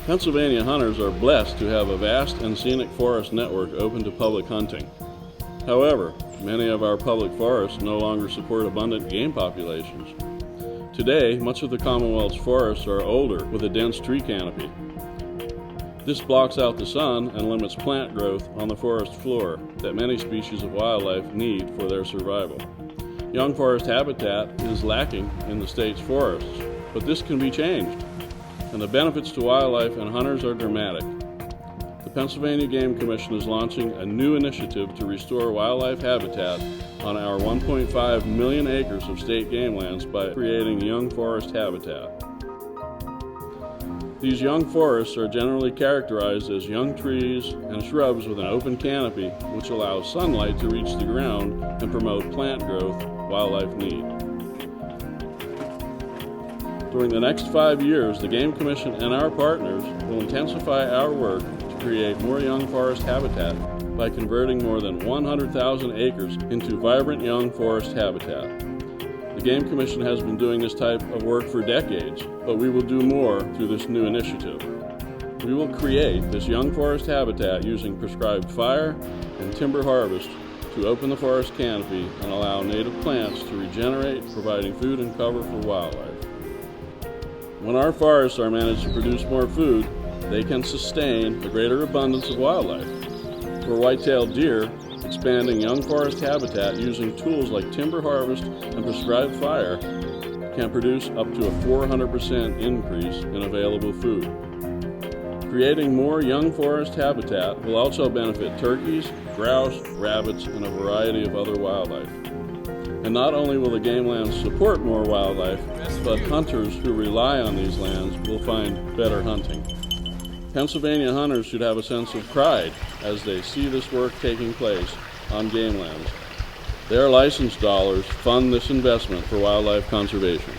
Pennsylvania hunters are blessed to have a vast and scenic forest network open to public hunting. However, many of our public forests no longer support abundant game populations. Today, much of the Commonwealth's forests are older with a dense tree canopy. This blocks out the sun and limits plant growth on the forest floor that many species of wildlife need for their survival. Young forest habitat is lacking in the state's forests, but this can be changed, and the benefits to wildlife and hunters are dramatic. The Pennsylvania Game Commission is launching a new initiative to restore wildlife habitat on our 1.5 million acres of state game lands by creating young forest habitat. These young forests are generally characterized as young trees and shrubs with an open canopy, which allows sunlight to reach the ground and promote plant growth wildlife need. During the next 5 years, the Game Commission and our partners will intensify our work to create more young forest habitat by converting more than 100,000 acres into vibrant young forest habitat. The Game Commission has been doing this type of work for decades, but we will do more through this new initiative. We will create this young forest habitat using prescribed fire and timber harvest to open the forest canopy and allow native plants to regenerate, providing food and cover for wildlife. When our forests are managed to produce more food, they can sustain a greater abundance of wildlife. For white-tailed deer, expanding young forest habitat using tools like timber harvest and prescribed fire can produce up to a 400% increase in available food. Creating more young forest habitat will also benefit turkeys, grouse, rabbits, and a variety of other wildlife. And not only will the game lands support more wildlife, but hunters who rely on these lands will find better hunting. Pennsylvania hunters should have a sense of pride as they see this work taking place on game lands. Their license dollars fund this investment for wildlife conservation.